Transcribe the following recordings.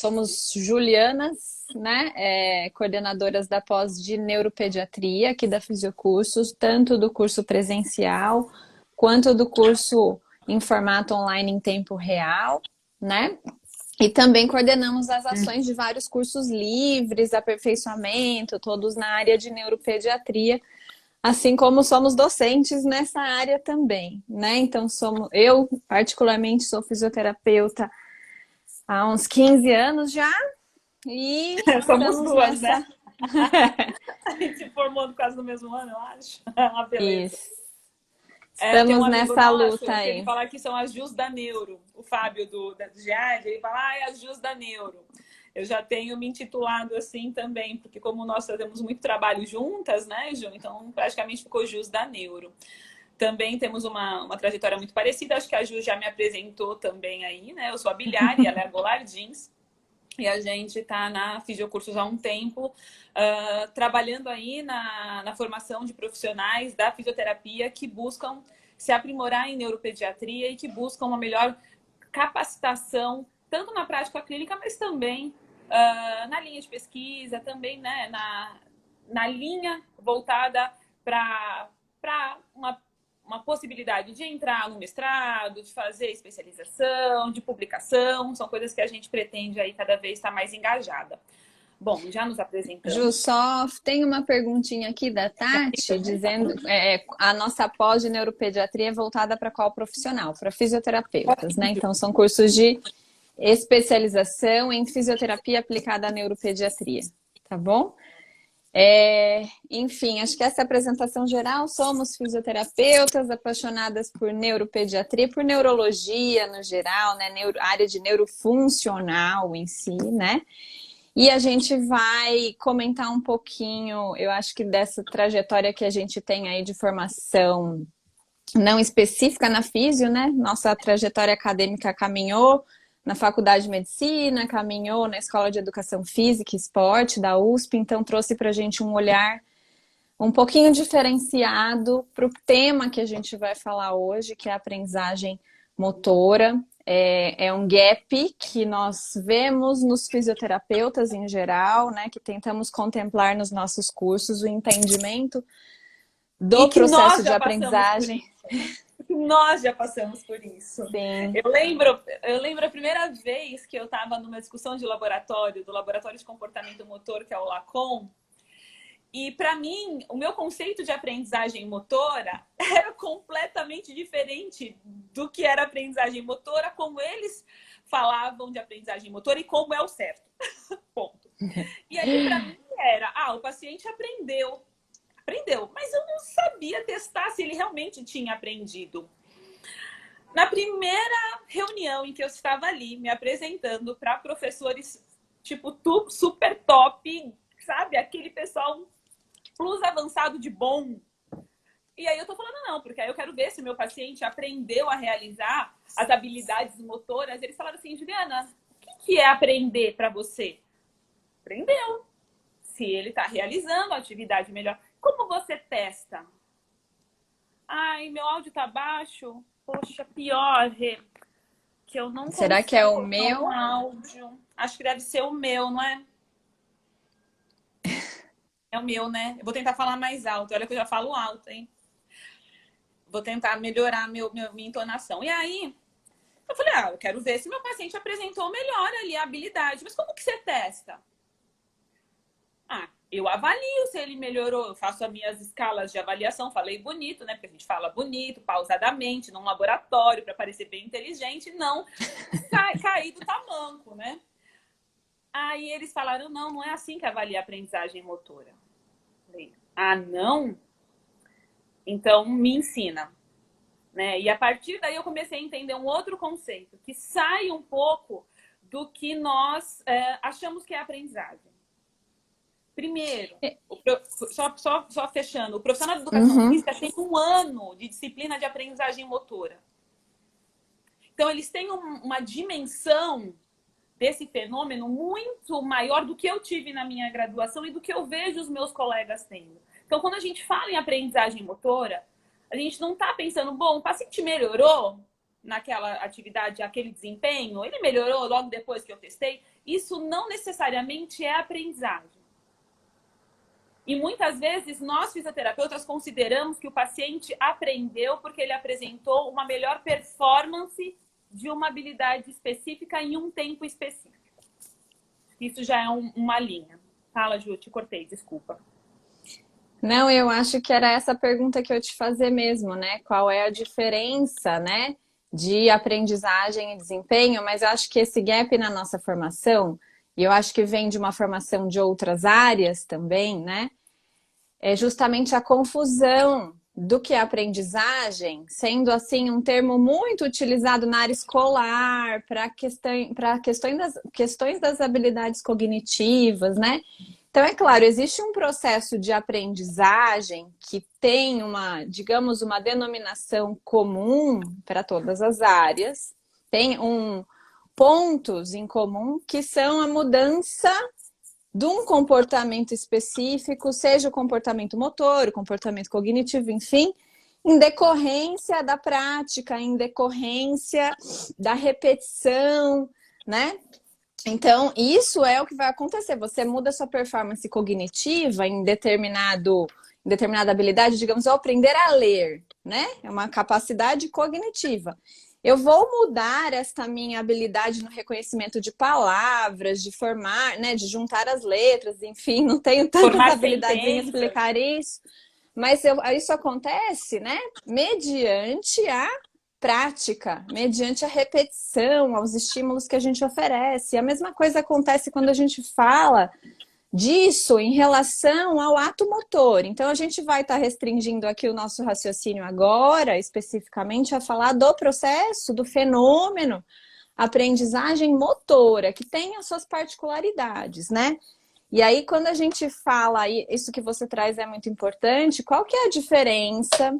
Somos Julianas, né? Coordenadoras da pós de neuropediatria aqui da Fisiocursos, tanto do curso presencial quanto do curso em formato online em tempo real, né? E também coordenamos as ações de vários cursos livres, aperfeiçoamento, todos na área de neuropediatria, assim como somos docentes nessa área também, né? Então, eu particularmente sou fisioterapeuta há uns 15 anos já e Somos estamos duas, nessa. né? A gente se formou no caso do mesmo ano, eu acho. Ah, beleza. Isso. Tem um Estamos amigo nessa luta nosso que ele aí. fala que são as Jus da Neuro. O Fábio do GIAD, ele fala, é as Jus da Neuro. Eu já tenho me intitulado assim também, porque como nós fazemos muito trabalho juntas, né, Ju? Então, praticamente ficou Jus da Neuro. Também temos uma trajetória muito parecida, acho que a Ju já me apresentou também aí, né? Eu sou a Bilhar e ela é a Golardins. E a gente está na Fisiocursos há um tempo, trabalhando aí na formação de profissionais da fisioterapia que buscam se aprimorar em neuropediatria e que buscam uma melhor capacitação, tanto na prática clínica, mas também na linha de pesquisa, também né, na linha voltada para uma possibilidade de entrar no mestrado, de fazer especialização, de publicação, são coisas que a gente pretende aí cada vez estar mais engajada. Bom, já nos Ju, apresentamos. só tem uma perguntinha aqui da Tati, dizendo a nossa pós de neuropediatria é voltada para qual profissional? Para fisioterapeutas, né? Então, são cursos de especialização em fisioterapia aplicada à neuropediatria, tá bom? Enfim, acho que essa é a apresentação geral. Somos fisioterapeutas apaixonadas por neuropediatria, por neurologia no geral, né? Área de neurofuncional em si, né? E a gente vai comentar um pouquinho, eu acho que dessa trajetória que a gente tem aí de formação não específica na físio, né? Nossa trajetória acadêmica caminhou na Faculdade de Medicina, caminhou na Escola de Educação Física e Esporte da USP, então trouxe para a gente um olhar um pouquinho diferenciado para o tema que a gente vai falar hoje, que é a aprendizagem motora. É um gap que nós vemos nos fisioterapeutas em geral, né? Que tentamos contemplar nos nossos cursos, o entendimento do E que processo nós de já passamos por aprendizagem. isso. Nós já passamos por isso. Sim. Eu lembro a primeira vez que eu estava numa discussão de laboratório, do Laboratório de Comportamento Motor, que é o LACOM, e para mim, o meu conceito de aprendizagem motora era completamente diferente do que era aprendizagem motora, como eles falavam de aprendizagem motora e como é o certo. Ponto. E aí, para mim, era, o paciente aprendeu, mas eu não sabia testar se ele realmente tinha aprendido. Na primeira reunião em que eu estava ali, me apresentando para professores, tipo, super top, sabe? Aquele pessoal plus avançado de bom. E aí eu tô falando não, porque aí eu quero ver se o meu paciente aprendeu a realizar as habilidades motoras. Eles falaram assim, Juliana, o que é aprender para você? Aprendeu. Se ele está realizando a atividade melhor. Como você testa? Ai, meu áudio tá baixo. Poxa, pior, Rê, que eu não Será que é consigo o colocar um meu? áudio. Acho que deve ser o meu, não é? É o meu, né? Eu vou tentar falar mais alto. Olha que eu já falo alto, hein? Vou tentar melhorar minha entonação. E aí, eu falei, eu quero ver se meu paciente apresentou melhor ali a habilidade. Mas como que você testa? Eu avalio se ele melhorou. Eu faço as minhas escalas de avaliação. Falei bonito, né? Porque a gente fala bonito, pausadamente, num laboratório, para parecer bem inteligente. Não cair do tamanco, né? Aí eles falaram, não é assim que avalia a aprendizagem motora. Falei, não? Então me ensina. Né? E a partir daí eu comecei a entender um outro conceito, que sai um pouco do que nós achamos que é aprendizagem. Primeiro, só fechando, o profissional de educação física tem 1 ano de disciplina de aprendizagem motora. Então, eles têm uma dimensão desse fenômeno muito maior do que eu tive na minha graduação e do que eu vejo os meus colegas tendo. Então, quando a gente fala em aprendizagem motora, a gente não está pensando, bom, o paciente melhorou naquela atividade, aquele desempenho, ele melhorou logo depois que eu testei. isso não necessariamente é aprendizagem. E muitas vezes nós, fisioterapeutas, consideramos que o paciente aprendeu porque ele apresentou uma melhor performance de uma habilidade específica em um tempo específico. Isso já é uma linha. Fala, Ju, te cortei, desculpa. Não, eu acho que era essa pergunta que eu te fazer mesmo, né? Qual é a diferença, né, de aprendizagem e desempenho? Mas eu acho que esse gap na nossa formação, e eu acho que vem de uma formação de outras áreas também, né? É justamente a confusão do que é aprendizagem, sendo assim um termo muito utilizado na área escolar para questões das habilidades cognitivas, né? Então, é claro, existe um processo de aprendizagem que tem digamos, uma denominação comum para todas as áreas, tem pontos em comum que são a mudança de um comportamento específico, seja o comportamento motor, o comportamento cognitivo, enfim, em decorrência da prática, em decorrência da repetição, né? Então, isso é o que vai acontecer. Você muda sua performance cognitiva em determinada habilidade, digamos, ao aprender a ler, né? É uma capacidade cognitiva. Eu vou mudar esta minha habilidade no reconhecimento de palavras, de formar, né, de juntar as letras, enfim, não tenho tantas habilidades em explicar isso, mas isso acontece, né, mediante a prática, mediante a repetição, aos estímulos que a gente oferece. A mesma coisa acontece quando a gente fala disso em relação ao ato motor. Então, a gente vai estar restringindo aqui o nosso raciocínio agora, especificamente, a falar do processo, do fenômeno aprendizagem motora, que tem as suas particularidades, né? E aí, quando a gente fala, isso que você traz é muito importante, qual que é a diferença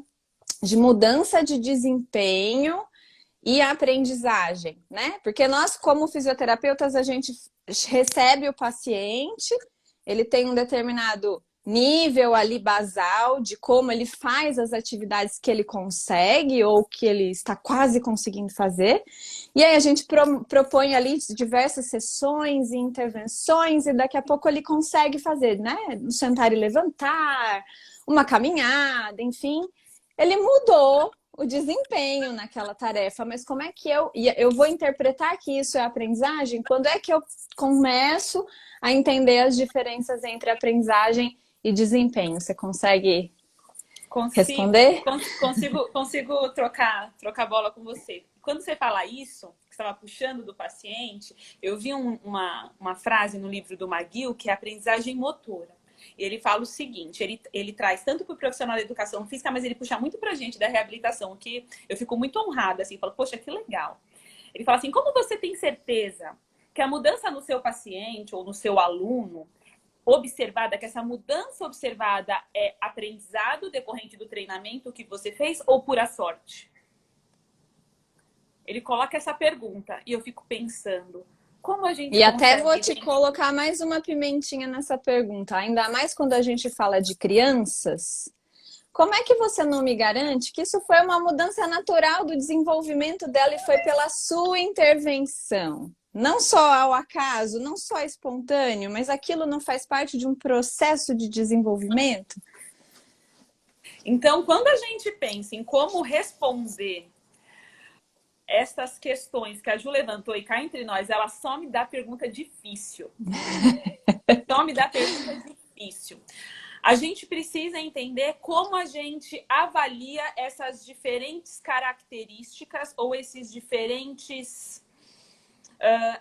de mudança de desempenho e aprendizagem, né? Porque nós, como fisioterapeutas, a gente recebe o paciente, ele tem um determinado nível ali basal de como ele faz as atividades que ele consegue ou que ele está quase conseguindo fazer. E aí a gente propõe ali diversas sessões e intervenções e daqui a pouco ele consegue fazer, né? Sentar e levantar, uma caminhada, enfim. Ele mudou o desempenho naquela tarefa, mas como é que eu vou interpretar que isso é aprendizagem? Quando é que eu começo a entender as diferenças entre aprendizagem e desempenho? Você consegue responder? Consigo trocar bola com você. Quando você fala isso, que você estava puxando do paciente, eu vi uma frase no livro do McGill que é aprendizagem motora. Ele fala o seguinte, ele traz tanto para o profissional da educação física, mas ele puxa muito para a gente da reabilitação, que eu fico muito honrada, assim, falo, poxa, que legal. Ele fala assim, como você tem certeza que a mudança no seu paciente ou no seu aluno observada, que essa mudança observada é aprendizado decorrente do treinamento que você fez ou pura sorte? Ele coloca essa pergunta e eu fico pensando, como a gente E até vou te colocar mais uma pimentinha nessa pergunta, ainda mais quando a gente fala de crianças. Como é que você não me garante que isso foi uma mudança natural do desenvolvimento dela e foi pela sua intervenção? Não só ao acaso, não só espontâneo, mas aquilo não faz parte de um processo de desenvolvimento? Então, quando a gente pensa em como responder essas questões que a Ju levantou e cá entre nós, ela só me dá pergunta difícil. Só me dá pergunta difícil. A gente precisa entender como a gente avalia essas diferentes características ou esses diferentes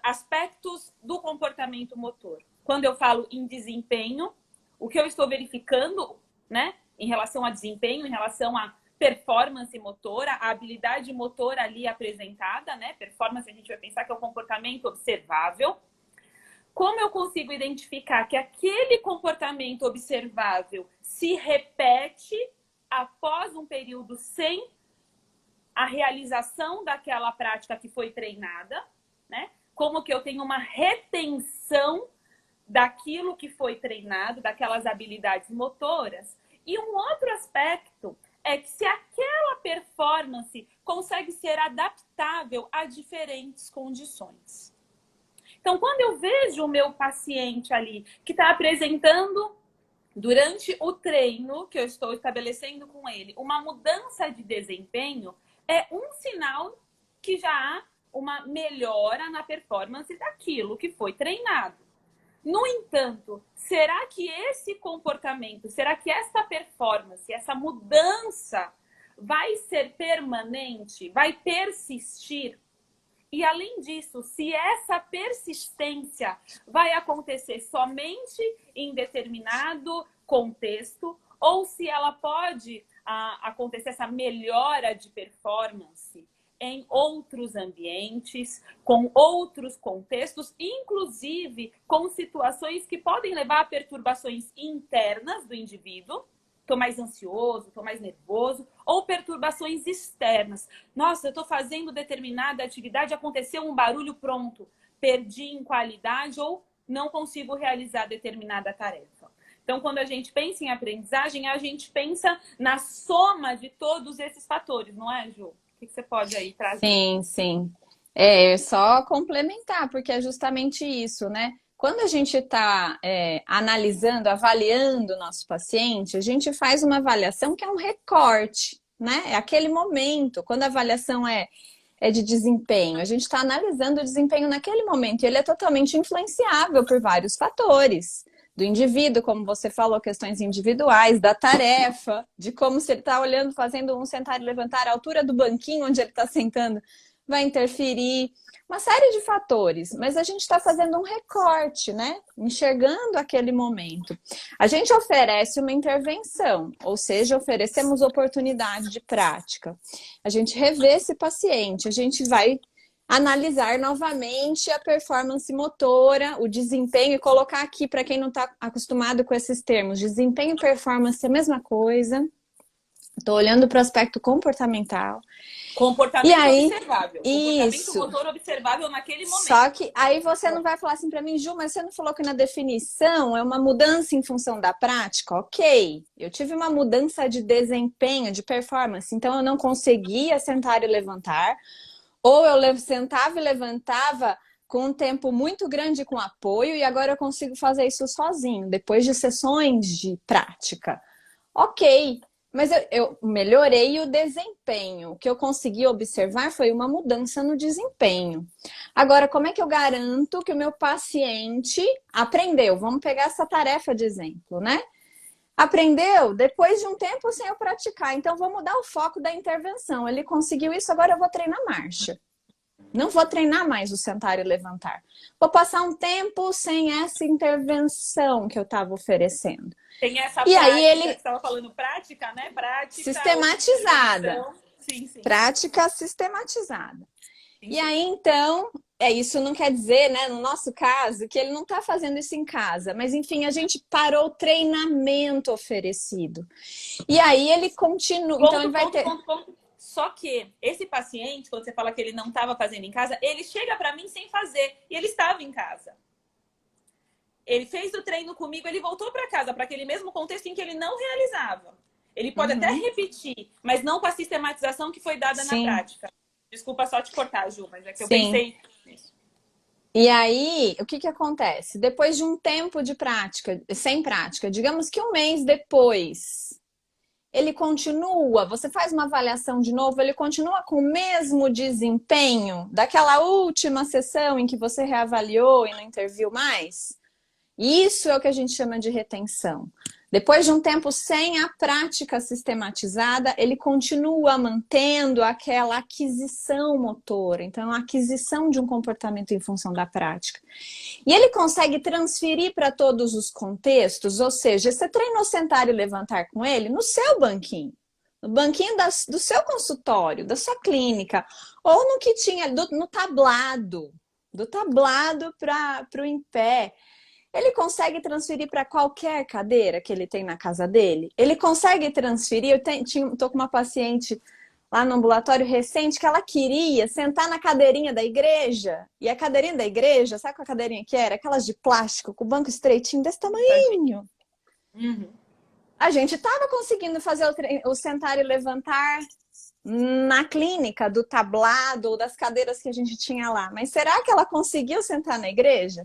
aspectos do comportamento motor. Quando eu falo em desempenho, o que eu estou verificando, né, em relação a desempenho, em relação a performance motora, a habilidade motora ali apresentada, né? Performance a gente vai pensar que é o comportamento observável. Como eu consigo identificar que aquele comportamento observável se repete após um período sem a realização daquela prática que foi treinada, né? Como que eu tenho uma retenção daquilo que foi treinado, daquelas habilidades motoras. E um outro aspecto é que se aquela performance consegue ser adaptável a diferentes condições. Então, quando eu vejo o meu paciente ali que está apresentando, durante o treino que eu estou estabelecendo com ele, uma mudança de desempenho, é um sinal que já há uma melhora na performance daquilo que foi treinado. No entanto, será que esse comportamento, será que essa performance, essa mudança vai ser permanente, vai persistir? E além disso, se essa persistência vai acontecer somente em determinado contexto, ou se ela pode acontecer essa melhora de performance em outros ambientes, com outros contextos, inclusive com situações que podem levar a perturbações internas do indivíduo. Estou mais ansioso, estou mais nervoso, ou perturbações externas. Nossa, eu estou fazendo determinada atividade, aconteceu um barulho, pronto, perdi em qualidade ou não consigo realizar determinada tarefa. Então, quando a gente pensa em aprendizagem, a gente pensa na soma de todos esses fatores, não é, Ju? O que você pode aí trazer? Sim, sim. É só complementar, porque é justamente isso, né? Quando a gente está analisando, avaliando o nosso paciente, a gente faz uma avaliação que é um recorte, né? É aquele momento, quando a avaliação é de desempenho, a gente está analisando o desempenho naquele momento, e ele é totalmente influenciável por vários fatores. Do indivíduo, como você falou, questões individuais, da tarefa, de como se ele está olhando, fazendo um sentar e levantar, a altura do banquinho onde ele está sentando vai interferir, uma série de fatores, mas a gente está fazendo um recorte, né? Enxergando aquele momento. A gente oferece uma intervenção, ou seja, oferecemos oportunidade de prática. A gente revê esse paciente, a gente vai analisar novamente a performance motora, o desempenho, e colocar aqui, para quem não está acostumado com esses termos, desempenho e performance é a mesma coisa. Estou olhando para o aspecto comportamental. Comportamento observável. Isso. Comportamento motor observável naquele momento. Só que aí você não vai falar assim para mim, Ju, mas você não falou que na definição é uma mudança em função da prática? Ok, eu tive uma mudança de desempenho, de performance, então eu não conseguia sentar e levantar, ou eu sentava e levantava com um tempo muito grande com apoio e agora eu consigo fazer isso sozinho, depois de sessões de prática. Ok, mas eu melhorei o desempenho. O que eu consegui observar foi uma mudança no desempenho. Agora, como é que eu garanto que o meu paciente aprendeu? Vamos pegar essa tarefa de exemplo, né? Aprendeu depois de um tempo sem eu praticar. Então, vou mudar o foco da intervenção. Ele conseguiu isso, agora eu vou treinar marcha. Não vou treinar mais o sentar e levantar. Vou passar um tempo sem essa intervenção que eu estava oferecendo. Tem essa e prática, aí ele você estava falando prática, né? Prática sistematizada. Sim, sim. Prática sistematizada. Sim, e aí, então, isso não quer dizer, né, no nosso caso, que ele não está fazendo isso em casa. Mas, enfim, a gente parou o treinamento oferecido. E aí ele continua. Então, ele vai ter. Só que esse paciente, quando você fala que ele não estava fazendo em casa, ele chega para mim sem fazer. E ele estava em casa. Ele fez o treino comigo, ele voltou para casa, para aquele mesmo contexto em que ele não realizava. Ele pode até repetir, mas não com a sistematização que foi dada na prática. Desculpa só te cortar, Ju, mas é que eu pensei nisso. E aí, o que acontece? Depois de um tempo de prática, sem prática, digamos que um mês depois, ele continua, você faz uma avaliação de novo, ele continua com o mesmo desempenho daquela última sessão em que você reavaliou e não interviu mais? Isso é o que a gente chama de retenção. Depois de um tempo sem a prática sistematizada, ele continua mantendo aquela aquisição motora. Então, a aquisição de um comportamento em função da prática. E ele consegue transferir para todos os contextos, ou seja, você treinou sentar e levantar com ele no seu banquinho. No banquinho do seu consultório, da sua clínica. Ou no que tinha, no tablado. Do tablado para o em pé. Ele consegue transferir para qualquer cadeira que ele tem na casa dele? Ele consegue transferir? Eu tô com uma paciente lá no ambulatório recente que ela queria sentar na cadeirinha da igreja. E a cadeirinha da igreja, sabe qual a cadeirinha que era? Aquelas de plástico, com o banco estreitinho desse tamanho. A gente estava conseguindo fazer o sentar e levantar na clínica, do tablado ou das cadeiras que a gente tinha lá. Mas será que ela conseguiu sentar na igreja?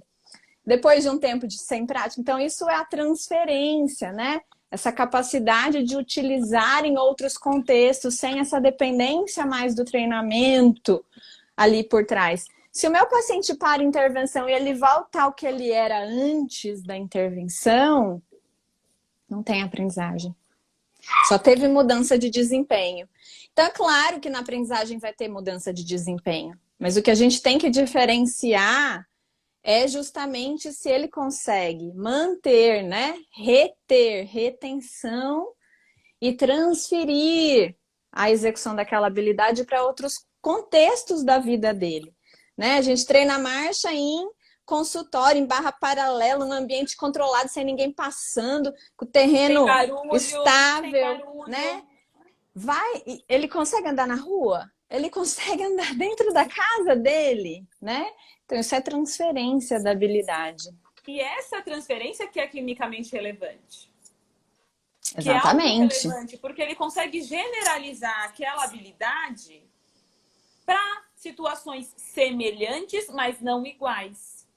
Depois de um tempo de sem prática? Então, isso é a transferência, né? Essa capacidade de utilizar em outros contextos, sem essa dependência mais do treinamento ali por trás. Se o meu paciente para a intervenção e ele volta ao que ele era antes da intervenção, não tem aprendizagem. Só teve mudança de desempenho. Então, é claro que na aprendizagem vai ter mudança de desempenho. Mas o que a gente tem que diferenciar é justamente se ele consegue manter, né? Reter, retenção e transferir a execução daquela habilidade para outros contextos da vida dele. Né? A gente treina a marcha em consultório, em barra paralela, no ambiente controlado, sem ninguém passando, com o terreno estável, né? Ele consegue andar na rua? Ele consegue andar dentro da casa dele, né? Então, isso é transferência da habilidade. E essa transferência que é clinicamente relevante. Exatamente. Que é relevante, porque ele consegue generalizar aquela habilidade para situações semelhantes, mas não iguais.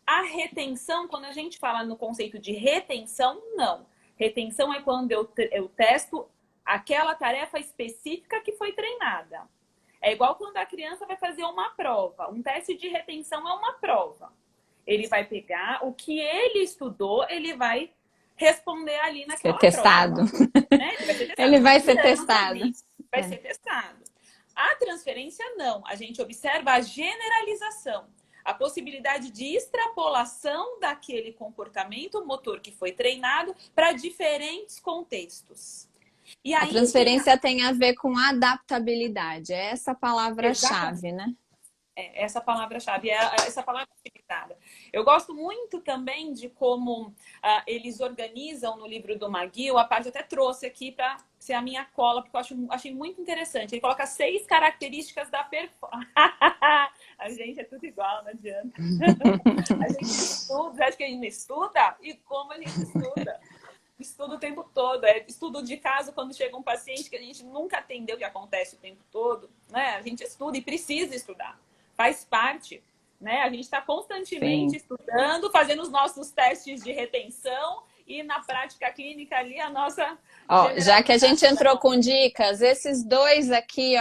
A retenção, quando a gente fala no conceito de retenção, não. Retenção é quando eu testo aquela tarefa específica que foi treinada. É igual quando a criança vai fazer uma prova. Um teste de retenção é uma prova. Ele vai pegar o que ele estudou, ele vai responder ali naquela testado. Prova. Né? Ele vai ser testado. Vai ser testado. A transferência, não. A gente observa a generalização. A possibilidade de extrapolação daquele comportamento motor que foi treinado para diferentes contextos. E aí, a transferência tem a ver com adaptabilidade. É essa palavra-chave, né? É essa palavra-chave, é essa palavra utilizada. Eu gosto muito também de como eles organizam no livro do McGill, a parte até trouxe aqui para ser a minha cola, porque eu achei muito interessante. Ele coloca 6 características da performance. A gente é tudo igual, não adianta. A gente estuda, acho que a gente estuda e como a gente estuda. Estudo o tempo todo, estudo de caso quando chega um paciente que a gente nunca atendeu, que acontece o tempo todo, né? A gente estuda e precisa estudar, faz parte, né? A gente está constantemente estudando, fazendo os nossos testes de retenção e na prática clínica ali a nossa... já que a gente entrou com dicas, esses dois aqui,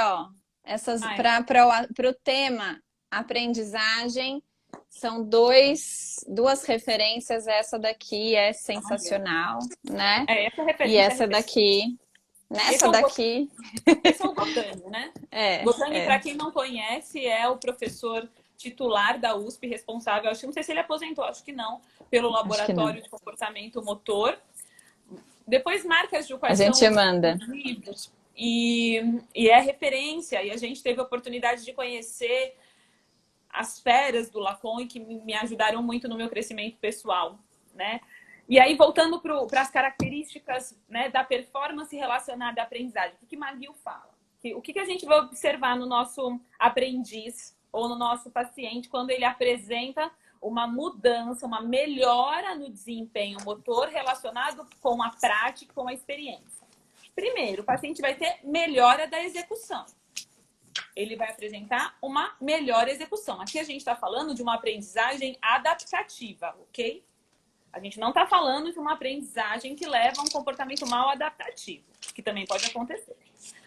para o tema aprendizagem, são duas referências. Essa daqui é sensacional, né? Essa referência. E essa daqui, nessa daqui... Esse é o Gotani, né? Gotani, para quem não conhece, é o professor titular da USP, responsável, não sei se ele aposentou, acho que não, pelo Laboratório de Comportamento Motor. Depois marca, Ju, quais são os livros. E é referência, e a gente teve a oportunidade de conhecer as feras do Lacan, que me ajudaram muito no meu crescimento pessoal, né? E aí, voltando para as características, né, da performance relacionada à aprendizagem, o que McGill fala? O que a gente vai observar no nosso aprendiz ou no nosso paciente quando ele apresenta uma mudança, uma melhora no desempenho motor relacionado com a prática, com a experiência? Primeiro, o paciente vai ter melhora da execução. Ele vai apresentar uma melhor execução. Aqui a gente está falando de uma aprendizagem adaptativa, ok? A gente não está falando de uma aprendizagem que leva a um comportamento mal adaptativo, que também pode acontecer.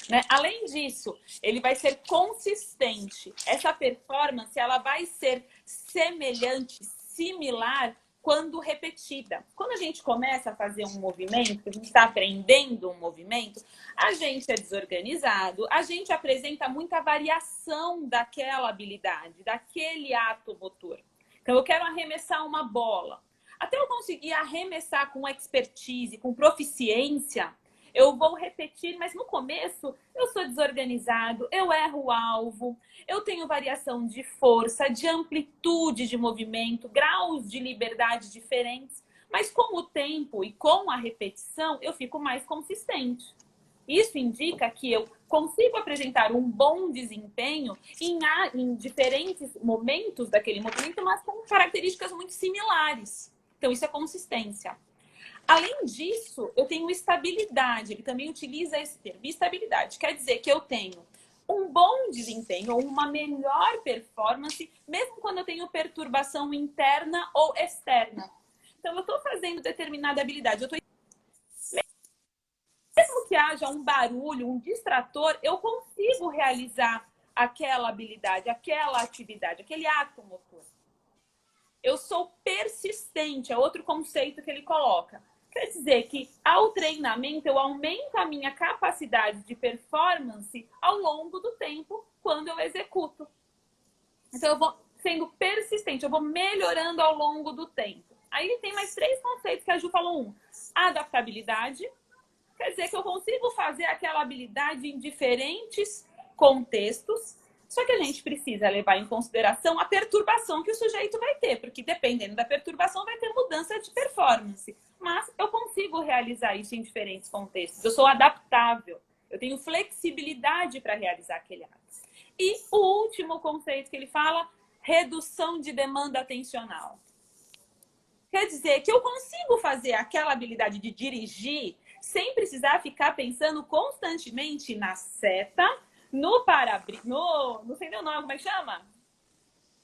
Né? Além disso, ele vai ser consistente. Essa performance ela vai ser semelhante, similar, quando repetida. Quando a gente começa a fazer um movimento, a gente está aprendendo um movimento, a gente é desorganizado, a gente apresenta muita variação daquela habilidade, daquele ato motor. Então, eu quero arremessar uma bola. Até eu conseguir arremessar com expertise, com proficiência, eu vou repetir, mas no começo eu sou desorganizado, eu erro o alvo, eu tenho variação de força, de amplitude de movimento, graus de liberdade diferentes, mas com o tempo e com a repetição eu fico mais consistente. Isso indica que eu consigo apresentar um bom desempenho em diferentes momentos daquele movimento, mas com características muito similares. Então, isso é consistência. Além disso, eu tenho estabilidade. Ele também utiliza esse termo, estabilidade. Quer dizer que eu tenho um bom desempenho ou uma melhor performance, mesmo quando eu tenho perturbação interna ou externa. Então, eu estou fazendo determinada habilidade. Mesmo que haja um barulho, um distrator, eu consigo realizar aquela habilidade, aquela atividade, aquele ato motor. Eu sou persistente, é outro conceito que ele coloca. Quer dizer que ao treinamento eu aumento a minha capacidade de performance ao longo do tempo quando eu executo. Então eu vou sendo persistente, eu vou melhorando ao longo do tempo. Aí ele tem mais 3 conceitos que a Ju falou. Adaptabilidade. Quer dizer que eu consigo fazer aquela habilidade em diferentes contextos. Só que a gente precisa levar em consideração a perturbação que o sujeito vai ter, porque dependendo da perturbação vai ter mudança de performance. Mas eu consigo realizar isso em diferentes contextos. Eu sou adaptável, eu tenho flexibilidade para realizar aquele ato. E o último conceito que ele fala, redução de demanda atencional. Quer dizer que eu consigo fazer aquela habilidade de dirigir sem precisar ficar pensando constantemente na seta, no para-brisa, não sei nem o nome, como é que chama?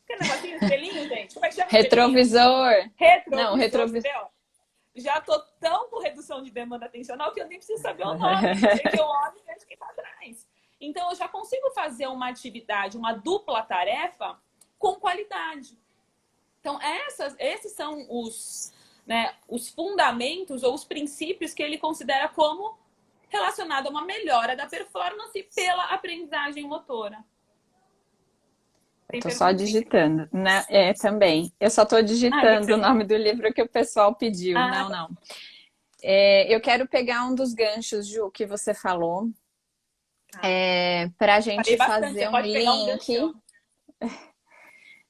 Que negocinho, espelhinho, gente? Como é que chama? Retrovisor. Retrovisor. Não, retrovisor. Já tô tão com redução de demanda atencional que eu nem preciso saber o nome. Porque eu olho e vejo quem tá atrás. Então, eu já consigo fazer uma atividade, uma dupla tarefa com qualidade. Então, esses são os fundamentos ou os princípios que ele considera como relacionado a uma melhora da performance pela aprendizagem motora. Eu tô só digitando, né? Também. Eu só tô digitando o nome do livro que o pessoal pediu. Não. Eu quero pegar um dos ganchos, Ju, que você falou. Pra gente fazer um link.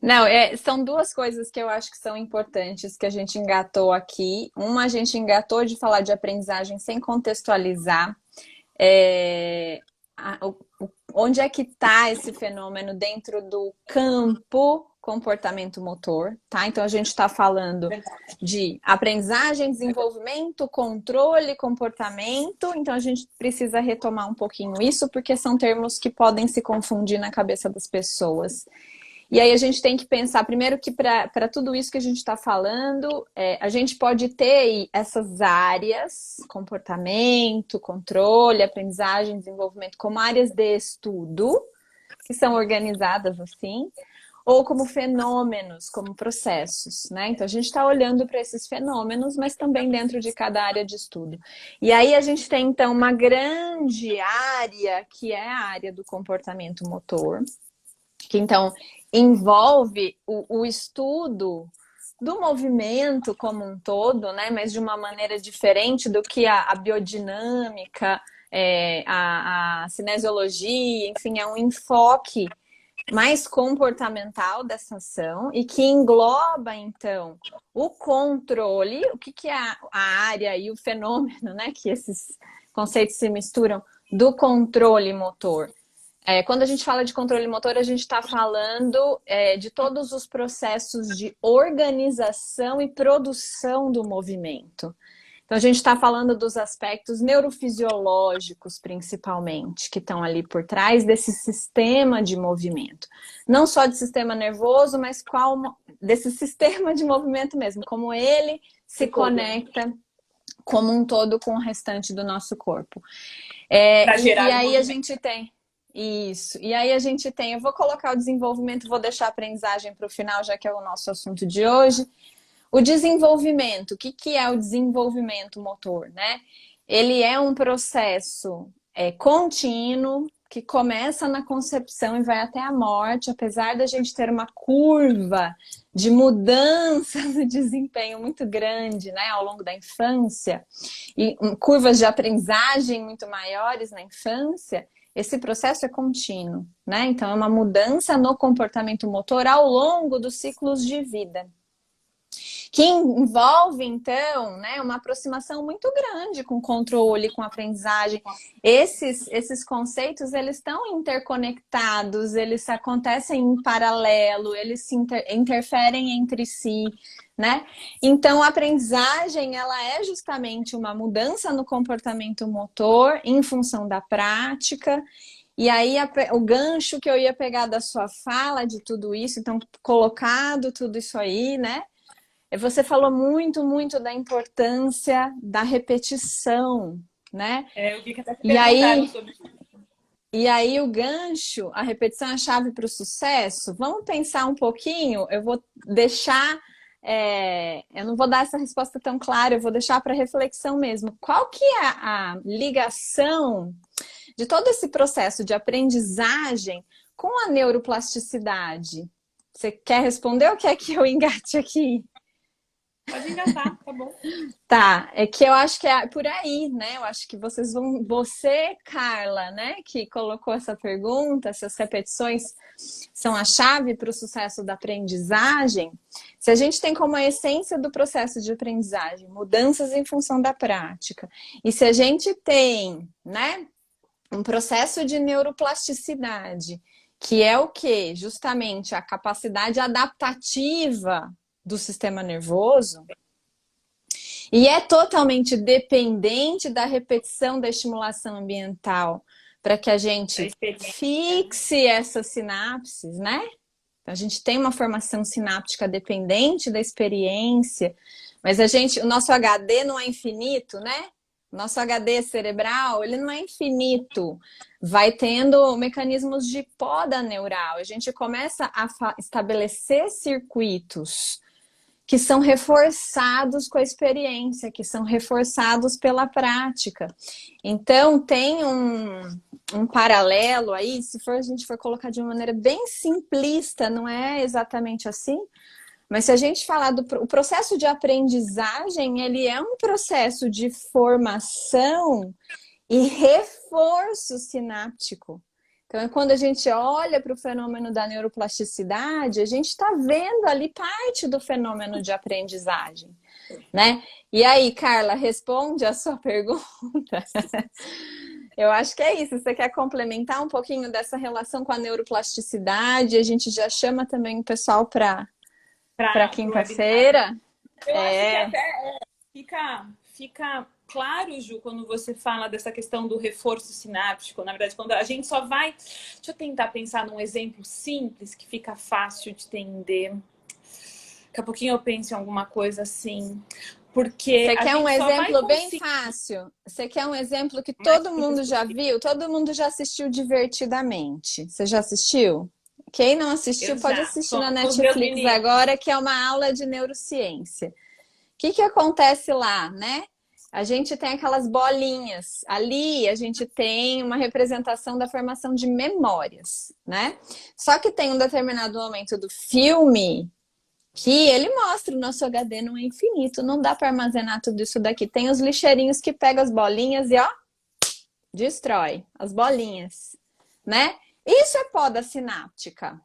Não, são 2 coisas que eu acho que são importantes que a gente engatou aqui. Uma, a gente engatou de falar de aprendizagem sem contextualizar. Onde é que está esse fenômeno dentro do campo comportamento motor, tá? Então, a gente está falando de aprendizagem, desenvolvimento, controle, comportamento. Então, a gente precisa retomar um pouquinho isso, porque são termos que podem se confundir na cabeça das pessoas. E aí a gente tem que pensar, primeiro, que para tudo isso que a gente está falando, a gente pode ter essas áreas, comportamento, controle, aprendizagem, desenvolvimento, como áreas de estudo, que são organizadas assim, ou como fenômenos, como processos, né? Então, a gente está olhando para esses fenômenos, mas também dentro de cada área de estudo. E aí a gente tem, então, uma grande área, que é a área do comportamento motor, que, então, envolve o estudo do movimento como um todo, né? Mas de uma maneira diferente do que a biodinâmica, a cinesiologia, enfim, é um enfoque mais comportamental dessa ação e que engloba, então, o controle, o que é a área e o fenômeno, né? Que esses conceitos se misturam, do controle motor. Quando a gente fala de controle motor, a gente está falando de todos os processos de organização e produção do movimento. Então, a gente está falando dos aspectos neurofisiológicos, principalmente, que estão ali por trás desse sistema de movimento. Não só de sistema nervoso, mas desse sistema de movimento mesmo, como ele se conecta como um todo com o restante do nosso corpo. E aí a gente tem... Isso. E aí a gente tem... Eu vou colocar o desenvolvimento, vou deixar a aprendizagem para o final, já que é o nosso assunto de hoje. O desenvolvimento, o que é o desenvolvimento motor, né? Ele é um processo contínuo, que começa na concepção e vai até a morte, apesar da gente ter uma curva de mudança no desempenho muito grande, né, ao longo da infância, e curvas de aprendizagem muito maiores na infância. Esse processo é contínuo, né? Então, é uma mudança no comportamento motor ao longo dos ciclos de vida, que envolve, então, né, uma aproximação muito grande com controle, com aprendizagem. Esses conceitos, eles estão interconectados, eles acontecem em paralelo, eles se interferem entre si, né? Então, a aprendizagem, ela é justamente uma mudança no comportamento motor em função da prática. E aí, o gancho que eu ia pegar da sua fala de tudo isso, então, colocado tudo isso aí, né? Você falou muito, muito da importância da repetição, né? Eu vi que até se E perguntaram aí, sobre isso. e aí o gancho, a repetição é a chave para o sucesso. Vamos pensar um pouquinho. Eu vou deixar, eu não vou dar essa resposta tão clara. Eu vou deixar para reflexão mesmo. Qual que é a ligação de todo esse processo de aprendizagem com a neuroplasticidade? Você quer responder ou quer que eu engate aqui? Pode engatar, tá bom. Tá, é que eu acho que é por aí, né? Eu acho que vocês vão. Você, Carla, né, que colocou essa pergunta, se as repetições são a chave para o sucesso da aprendizagem. Se a gente tem como a essência do processo de aprendizagem mudanças em função da prática, e se a gente tem, né, um processo de neuroplasticidade, que é o quê? Justamente a capacidade adaptativa do sistema nervoso. E é totalmente dependente da repetição da estimulação ambiental para que a gente fixe essas sinapses, né? A gente tem uma formação sináptica dependente da experiência, mas o nosso HD não é infinito, né? O nosso HD cerebral, ele não é infinito. Vai tendo mecanismos de poda neural. A gente começa a estabelecer circuitos que são reforçados com a experiência, que são reforçados pela prática. Então, tem um paralelo aí, se a gente for colocar de uma maneira bem simplista, não é exatamente assim, mas se a gente falar o processo de aprendizagem, ele é um processo de formação e reforço sináptico. Então, quando a gente olha para o fenômeno da neuroplasticidade, a gente está vendo ali parte do fenômeno de aprendizagem, né? E aí, Carla, responde a sua pergunta. Eu acho que é isso. Você quer complementar um pouquinho dessa relação com a neuroplasticidade? A gente já chama também o pessoal para quinta-feira. Eu acho que até fica claro, Ju, quando você fala dessa questão do reforço sináptico. Na verdade, quando a gente só vai... Deixa eu tentar pensar num exemplo simples que fica fácil de entender. Daqui a pouquinho eu penso em alguma coisa assim. Porque você quer um exemplo bem fácil? Você quer um exemplo que todo mundo já viu? Todo mundo já assistiu Divertidamente. Você já assistiu? Quem não assistiu pode assistir na Netflix agora, que é uma aula de neurociência. O que acontece lá, né? A gente tem aquelas bolinhas. Ali a gente tem uma representação da formação de memórias, né? Só que tem um determinado momento do filme que ele mostra o nosso HD não é infinito, não dá para armazenar tudo isso daqui. Tem os lixeirinhos que pegam as bolinhas e ó, destrói as bolinhas, né? Isso é poda sináptica,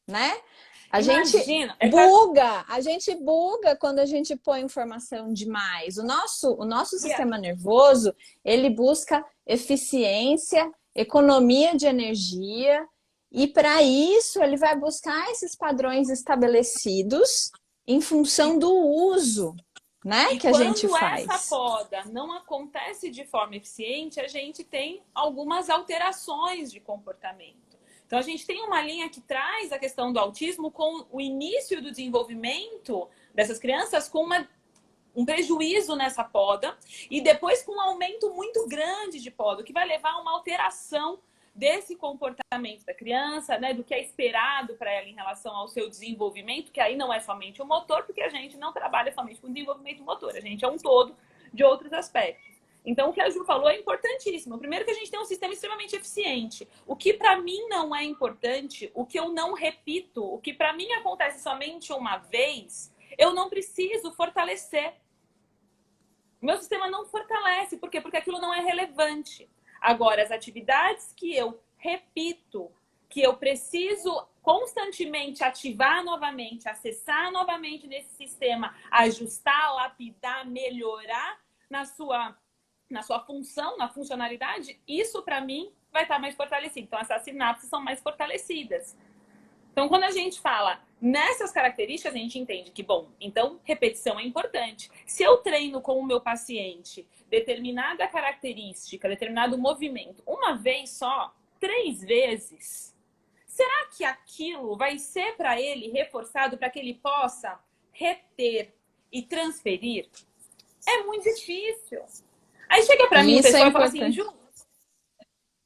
né? A gente buga quando a gente põe informação demais. O nosso sistema nervoso, ele busca eficiência, economia de energia, e para isso ele vai buscar esses padrões estabelecidos em função do uso, né, que a gente faz. Quando essa poda não acontece de forma eficiente, a gente tem algumas alterações de comportamento. Então, a gente tem uma linha que traz a questão do autismo com o início do desenvolvimento dessas crianças com um prejuízo nessa poda e depois com um aumento muito grande de poda, o que vai levar a uma alteração desse comportamento da criança, né, do que é esperado para ela em relação ao seu desenvolvimento, que aí não é somente o motor, porque a gente não trabalha somente com desenvolvimento motor, a gente é um todo de outros aspectos. Então, o que a Ju falou é importantíssimo. Primeiro que a gente tem um sistema extremamente eficiente. O que para mim não é importante, o que eu não repito, o que para mim acontece somente uma vez, eu não preciso fortalecer. O meu sistema não fortalece. Por quê? Porque aquilo não é relevante. Agora, as atividades que eu repito, que eu preciso constantemente ativar novamente, acessar novamente nesse sistema, ajustar, lapidar, melhorar na sua função, na funcionalidade, isso para mim vai estar mais fortalecido. Então, essas sinapses são mais fortalecidas. Então, quando a gente fala Nessas características, a gente entende que, bom, então repetição é importante. Se eu treino com o meu paciente determinada característica, determinado movimento, uma vez só, 3 vezes, será que aquilo vai ser para ele reforçado para que ele possa reter e transferir? É muito difícil. Aí chega para mim, o pessoal e fala assim, Ju,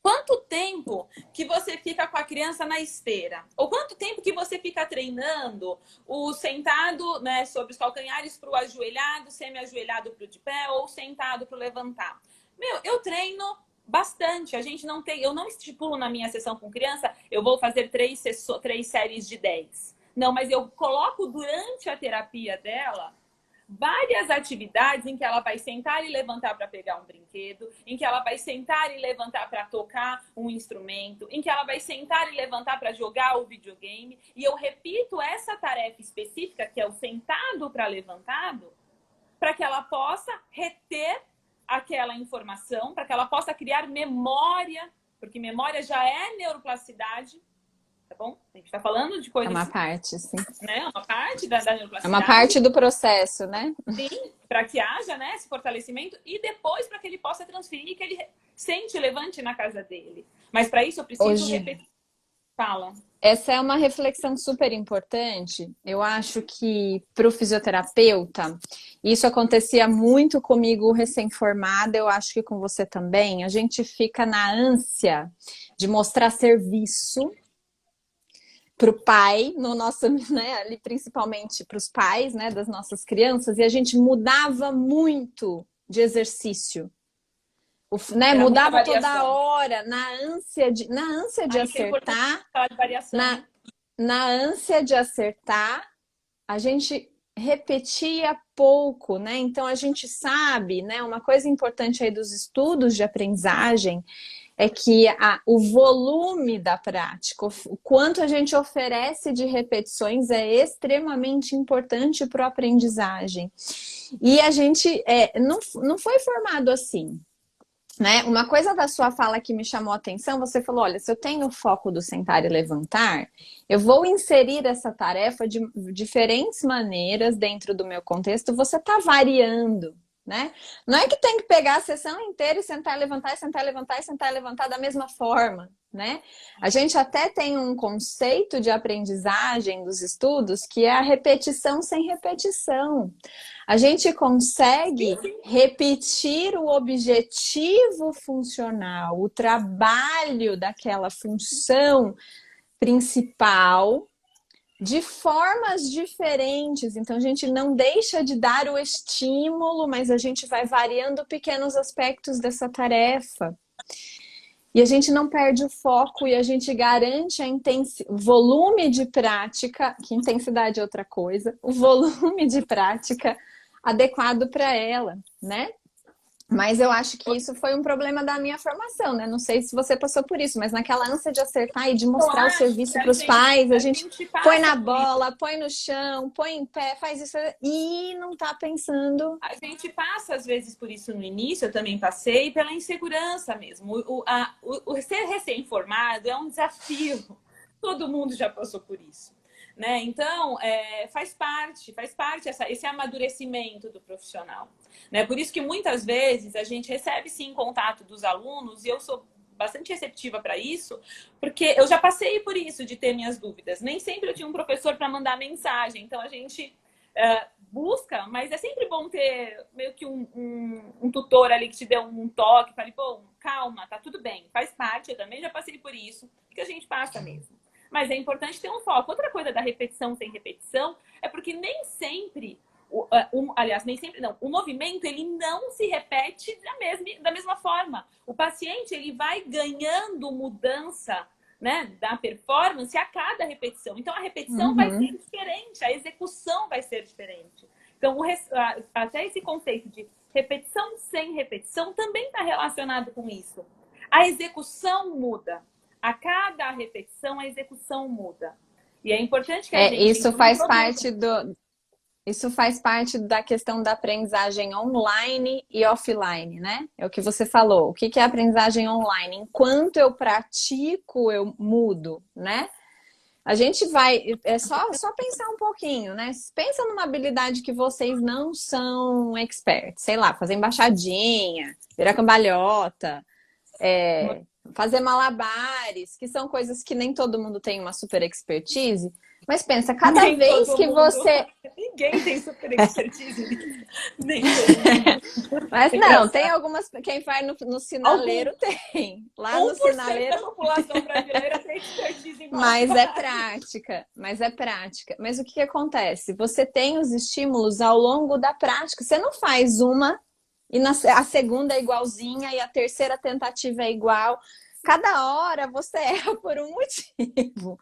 quanto tempo que você fica com a criança na esteira? Ou quanto tempo que você fica treinando o sentado, né, sobre os calcanhares para o ajoelhado, semi-ajoelhado para o de pé ou sentado para o levantar? Meu, eu treino bastante. A gente não tem, eu não estipulo na minha sessão com criança, eu vou fazer 3 séries de 10. Não, mas eu coloco durante a terapia dela várias atividades em que ela vai sentar e levantar para pegar um brinquedo, em que ela vai sentar e levantar para tocar um instrumento, em que ela vai sentar e levantar para jogar o videogame. E eu repito essa tarefa específica, que é o sentado para levantado, para que ela possa reter aquela informação, para que ela possa criar memória, porque memória já é neuroplasticidade. Tá bom? A gente está falando de coisas... É uma parte, sim. Né? Uma parte da neuroplasticidade. É uma parte do processo, né? Sim, para que haja, né, esse fortalecimento e depois para que ele possa transferir e que ele sente levante na casa dele. Mas para isso eu preciso repetir. Fala. Essa é uma reflexão super importante. Eu acho que para o fisioterapeuta, isso acontecia muito comigo recém-formada, eu acho que com você também. A gente fica na ânsia de mostrar serviço para o pai, no nosso, né, ali principalmente para os pais, né, das nossas crianças, e a gente mudava muito de exercício. Né, mudava toda hora, na ânsia de acertar, na ânsia de acertar, a gente repetia pouco, né? Então a gente sabe, né? Uma coisa importante aí dos estudos de aprendizagem é que o volume da prática, o quanto a gente oferece de repetições é extremamente importante para a aprendizagem. E a gente não foi formado assim. Né? Uma coisa da sua fala que me chamou a atenção, você falou, olha, se eu tenho o foco do sentar e levantar, eu vou inserir essa tarefa de diferentes maneiras dentro do meu contexto, você está variando, né? Não é que tem que pegar a sessão inteira e sentar e levantar, e sentar e levantar, e sentar e levantar da mesma forma, né? A gente até tem um conceito de aprendizagem dos estudos que é a repetição sem repetição. A gente consegue repetir o objetivo funcional, o trabalho daquela função principal de formas diferentes. Então, a gente não deixa de dar o estímulo, mas a gente vai variando pequenos aspectos dessa tarefa. E a gente não perde o foco e a gente garante o volume de prática, que intensidade é outra coisa, o volume de prática adequado para ela, né? Mas eu acho que isso foi um problema da minha formação, né? Não sei se você passou por isso, mas naquela ânsia de acertar e de mostrar o serviço para os pais, a gente põe na bola, põe no chão, põe em pé, faz isso e não tá pensando. A gente passa, às vezes, por isso no início, eu também passei, pela insegurança mesmo. O ser recém-formado é um desafio. Todo mundo já passou por isso. Né? Então, faz parte esse amadurecimento do profissional. Né? Por isso que muitas vezes a gente recebe sim contato dos alunos, e eu sou bastante receptiva para isso, porque eu já passei por isso de ter minhas dúvidas. Nem sempre eu tinha um professor para mandar mensagem, então a gente busca, mas é sempre bom ter meio que um tutor ali que te dê um toque, fale, bom, calma, tá tudo bem, faz parte, eu também já passei por isso, porque a gente passa mesmo. Mas é importante ter um foco. Outra coisa da repetição sem repetição é porque nem sempre, aliás, nem sempre não, o movimento ele não se repete da mesma forma. O paciente ele vai ganhando mudança, né, da performance a cada repetição. Então a repetição vai ser diferente, a execução vai ser diferente. Então até esse conceito de repetição sem repetição também está relacionado com isso. A execução muda. A cada repetição, a execução muda. E é importante que a gente... Isso faz parte da questão da aprendizagem online e offline, né? É o que você falou. O que é aprendizagem online? Enquanto eu pratico, eu mudo, né? A gente vai, é só pensar um pouquinho, né? Pensa numa habilidade que vocês não são experts, sei lá, fazer embaixadinha, virar cambalhota, é, fazer malabares, que são coisas que nem todo mundo tem uma super expertise. Mas pensa, cada Nem vez todo que mundo. você. Ninguém tem super expertise nisso. Nem todo mundo. Mas É não, tem engraçado. algumas. Quem vai no Algum sinaleiro tem. Lá no 1% da sinaleiro. população brasileira tem expertise em Mas é malabares. prática, mas é prática. Mas o que acontece? Você tem os estímulos ao longo da prática. Você não faz uma e a segunda é igualzinha e a terceira tentativa é igual. Cada hora você erra por um motivo.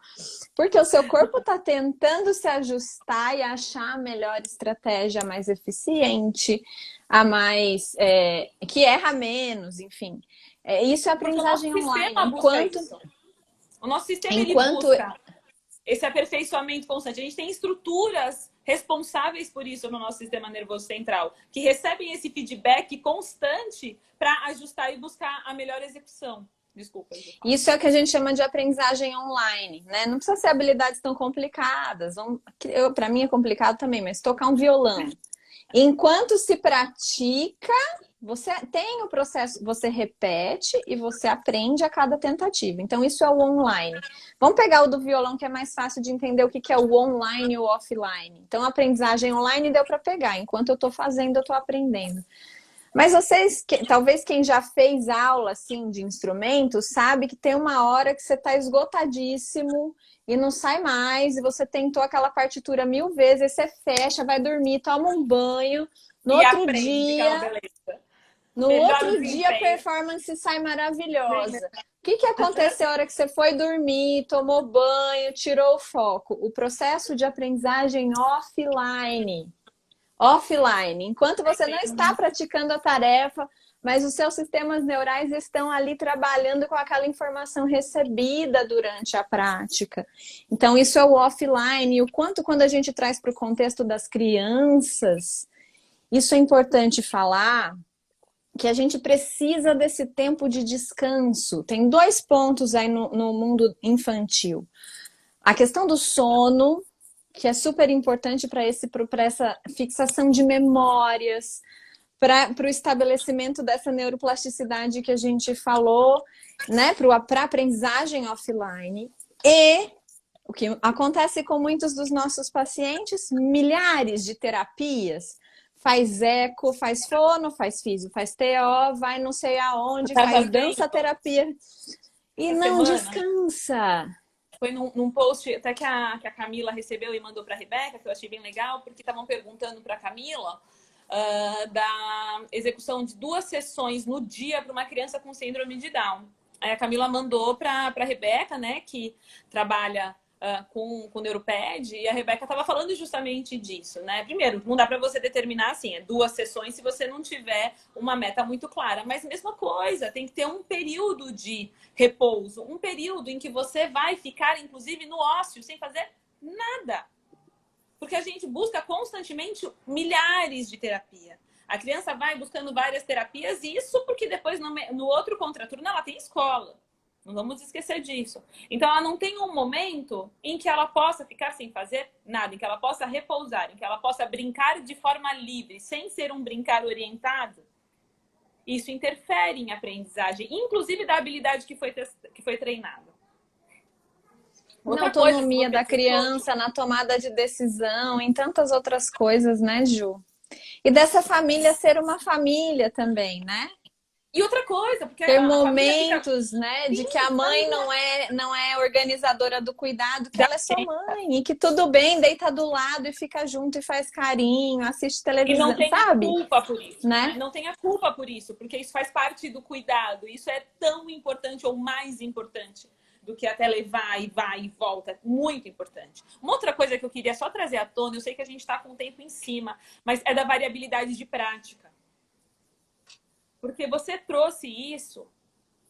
Porque o seu corpo está tentando se ajustar e achar a melhor estratégia, a mais eficiente, a mais que erra menos, enfim. Isso é Porque o nosso aprendizagem online. sistema busca isso. O nosso sistema, ele Enquanto busca esse aperfeiçoamento constante. A gente tem estruturas responsáveis por isso no nosso sistema nervoso central, que recebem esse feedback constante para ajustar e buscar a melhor execução. Desculpa. Isso é o que a gente chama de aprendizagem online, né? Não precisa ser habilidades tão complicadas. Para mim é complicado também, mas tocar um violão. Enquanto se pratica, você tem o processo, você repete e você aprende a cada tentativa. Então, isso é o online. Vamos pegar o do violão, que é mais fácil de entender o que é o online e o offline. Então, a aprendizagem online deu para pegar. Enquanto eu estou fazendo, eu estou aprendendo. Mas vocês, talvez quem já fez aula assim de instrumento, sabe que tem uma hora que você está esgotadíssimo e não sai mais, e você tentou aquela partitura 1000 vezes, aí você fecha, vai dormir, toma um banho. No E outro aprende, que é uma dia, beleza. no Melhora o outro dia a desempenho. performance sai maravilhosa. O que aconteceu na hora que você foi dormir, tomou banho, tirou o foco? O processo de aprendizagem offline. Offline, enquanto você não está praticando a tarefa, mas os seus sistemas neurais estão ali trabalhando com aquela informação recebida durante a prática. Então, isso é o offline. E o quanto, quando a gente traz para o contexto das crianças, isso é importante falar, que a gente precisa desse tempo de descanso. Tem 2 pontos aí no mundo infantil. A questão do sono, que é super importante para essa fixação de memórias, para o estabelecimento dessa neuroplasticidade que a gente falou, né, para a aprendizagem offline. E o que acontece com muitos dos nossos pacientes, milhares de terapias, faz eco, faz fono, faz físio, faz TO, vai não sei aonde, faz dança terapia e não descansa. Foi num post até que a Camila recebeu e mandou para a Rebeca, que eu achei bem legal, porque estavam perguntando para a Camila da execução de 2 sessões no dia para uma criança com síndrome de Down. Aí a Camila mandou para a Rebeca, né, que trabalha com o Neuroped, e a Rebeca estava falando justamente disso, né? Primeiro, não dá para você determinar assim, 2 sessões se você não tiver uma meta muito clara, mas mesma coisa, tem que ter um período de repouso, um período em que você vai ficar, inclusive, no ócio, sem fazer nada. Porque a gente busca constantemente milhares de terapia. A criança vai buscando várias terapias, e isso porque depois no outro contraturno ela tem escola. Não vamos esquecer disso. Então, ela não tem um momento em que ela possa ficar sem fazer nada, em que ela possa repousar, em que ela possa brincar de forma livre, sem ser um brincar orientado. Isso interfere em aprendizagem, inclusive da habilidade que foi treinada. Na autonomia da criança, na tomada de decisão, em tantas outras coisas, né, Ju? E dessa família ser uma família também, né? E outra coisa, porque ter a momentos, fica... né, de que a mãe não é organizadora do cuidado, que ela é sua mãe e que tudo bem, deita do lado e fica junto e faz carinho, assiste televisão, e não tenha sabe? culpa por isso, né? Não tenha culpa por isso, porque isso faz parte do cuidado. Isso é tão importante ou mais importante do que até levar e vai e volta. Muito importante. Uma outra coisa que eu queria só trazer à tona, eu sei que a gente está com o tempo em cima, mas é da variabilidade de prática. Porque você trouxe isso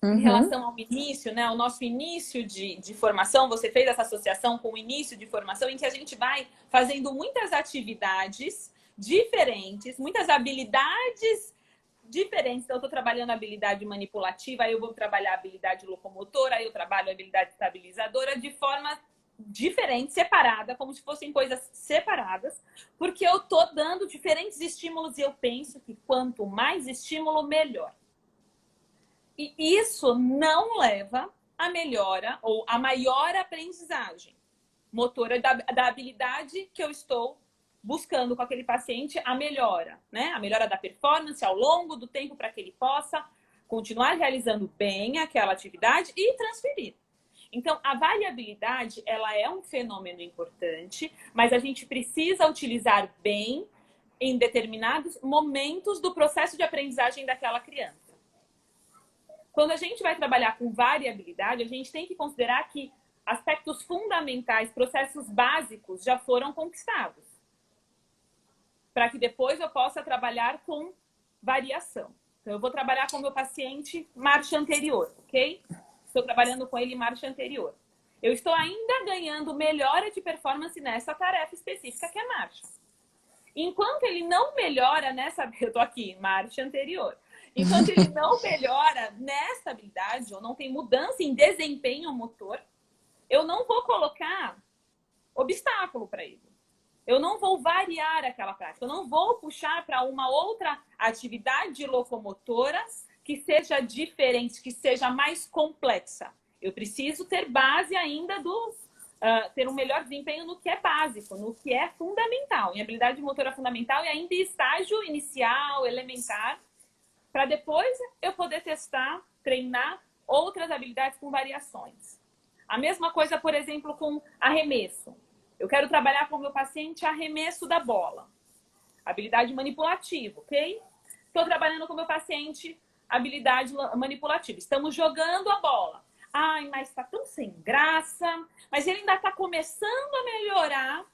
em relação ao início, né? O nosso início de formação, você fez essa associação com o início de formação, em que a gente vai fazendo muitas atividades diferentes, muitas habilidades diferentes. Então, eu estou trabalhando a habilidade manipulativa, aí eu vou trabalhar a habilidade locomotora, aí eu trabalho a habilidade estabilizadora de forma diferente, separada, como se fossem coisas separadas, porque eu tô dando diferentes estímulos e eu penso que quanto mais estímulo, melhor. E isso não leva à melhora ou à maior aprendizagem motora da habilidade que eu estou buscando com aquele paciente, a melhora, né? A melhora da performance ao longo do tempo para que ele possa continuar realizando bem aquela atividade e transferir. Então, a variabilidade, ela é um fenômeno importante, mas a gente precisa utilizar bem em determinados momentos do processo de aprendizagem daquela criança. Quando a gente vai trabalhar com variabilidade, a gente tem que considerar que aspectos fundamentais, processos básicos já foram conquistados. Para que depois eu possa trabalhar com variação. Então, eu vou trabalhar com o meu paciente marcha anterior, ok? Estou trabalhando com ele em marcha anterior. Eu estou ainda ganhando melhora de performance nessa tarefa específica que é marcha. Enquanto ele não melhora nessa... Eu estou aqui, marcha anterior. Enquanto ele não melhora nessa habilidade, ou não tem mudança em desempenho motor, eu não vou colocar obstáculo para ele. Eu não vou variar aquela prática. Eu não vou puxar para uma outra atividade locomotora que seja diferente, que seja mais complexa. Eu preciso ter base ainda ter um melhor desempenho no que é básico, no que é fundamental. Em habilidade motora fundamental e ainda em estágio inicial, elementar, para depois eu poder testar, treinar outras habilidades com variações. A mesma coisa, por exemplo, com arremesso. Eu quero trabalhar com o meu paciente arremesso da bola. Habilidade manipulativa, ok? Estou trabalhando com o meu paciente habilidade manipulativa. Estamos jogando a bola. Ai, mas está tão sem graça. Mas ele ainda está começando a melhorar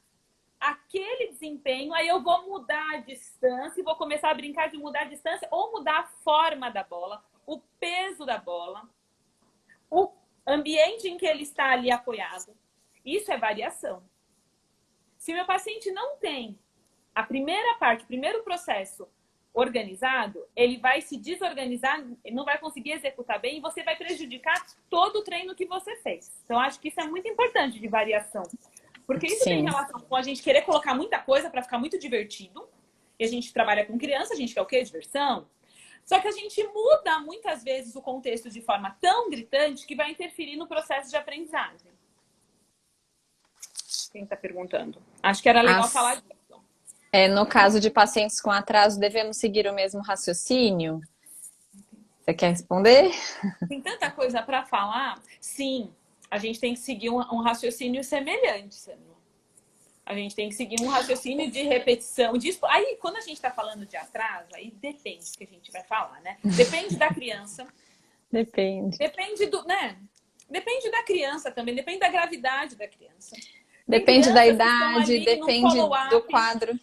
aquele desempenho. Aí eu vou mudar a distância e vou começar a brincar de mudar a distância ou mudar a forma da bola, o peso da bola, o ambiente em que ele está ali apoiado. Isso é variação. Se meu paciente não tem a primeira parte, o primeiro processo organizado, ele vai se desorganizar, ele não vai conseguir executar bem e você vai prejudicar todo o treino que você fez. Então, acho que isso é muito importante de variação. Porque isso tem relação com a gente querer colocar muita coisa para ficar muito divertido. E a gente trabalha com criança, a gente quer o quê? Diversão. Só que a gente muda muitas vezes o contexto de forma tão gritante que vai interferir no processo de aprendizagem. Quem está perguntando? Acho que era legal falar disso. No caso de pacientes com atraso, devemos seguir o mesmo raciocínio? Você quer responder? Tem tanta coisa para falar. Sim, a gente tem que seguir um raciocínio semelhante, Sandra. A gente tem que seguir um raciocínio de repetição. Aí, quando a gente está falando de atraso, aí depende do que a gente vai falar, né? Depende da criança. Depende. Depende do, né? Depende da criança também, depende da gravidade da criança. Depende da idade, depende do quadro.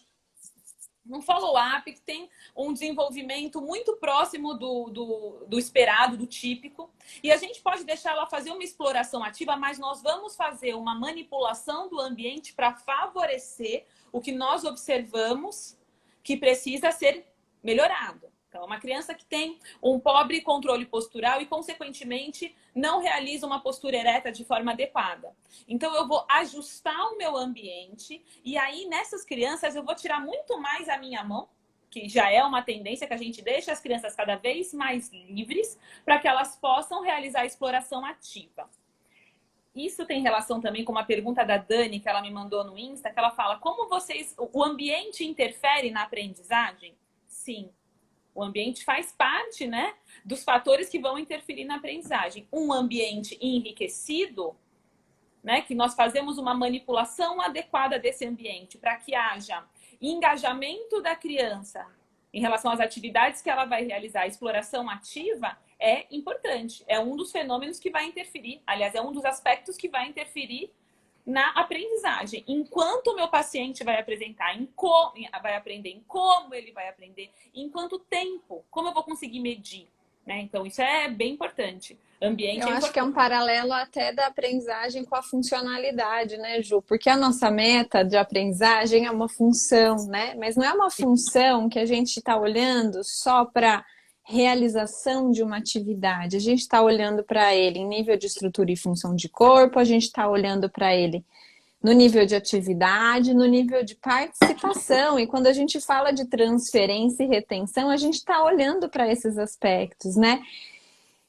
Um follow-up que tem um desenvolvimento muito próximo do esperado, do típico. E a gente pode deixar ela fazer uma exploração ativa, mas nós vamos fazer uma manipulação do ambiente para favorecer o que nós observamos que precisa ser melhorado. Então, uma criança que tem um pobre controle postural e, consequentemente, não realiza uma postura ereta de forma adequada. Então, eu vou ajustar o meu ambiente e aí, nessas crianças, eu vou tirar muito mais a minha mão, que já é uma tendência que a gente deixa as crianças cada vez mais livres para que elas possam realizar a exploração ativa. Isso tem relação também com uma pergunta da Dani, que ela me mandou no Insta, que ela fala, como o ambiente interfere na aprendizagem? Sim. O ambiente faz parte, né, dos fatores que vão interferir na aprendizagem. Um ambiente enriquecido, né, que nós fazemos uma manipulação adequada desse ambiente para que haja engajamento da criança em relação às atividades que ela vai realizar, a exploração ativa, é importante. É um dos fenômenos que vai interferir, aliás, é um dos aspectos que vai interferir na aprendizagem. Enquanto o meu paciente vai vai aprender em como ele vai aprender, em quanto tempo, como eu vou conseguir medir, né? Então, isso é bem importante. Ambiente Eu acho que é um paralelo até da aprendizagem com a funcionalidade, né, Ju? Porque a nossa meta de aprendizagem é uma função, né? Mas não é uma função que a gente está olhando só para realização de uma atividade. A gente está olhando para ele em nível de estrutura e função de corpo, a gente está olhando para ele no nível de atividade, no nível de participação. E quando a gente fala de transferência e retenção, a gente está olhando para esses aspectos, né?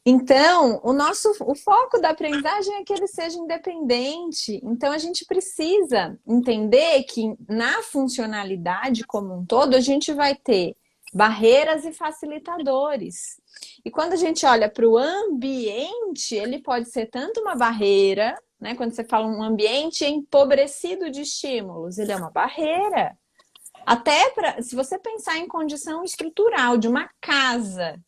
Então, o foco da aprendizagem é que ele seja independente. Então, a gente precisa entender que na funcionalidade como um todo, a gente vai ter barreiras e facilitadores. E quando a gente olha para o ambiente, ele pode ser tanto uma barreira, né? Quando você fala um ambiente empobrecido de estímulos, ele é uma barreira. Até se você pensar em condição estrutural de uma casa,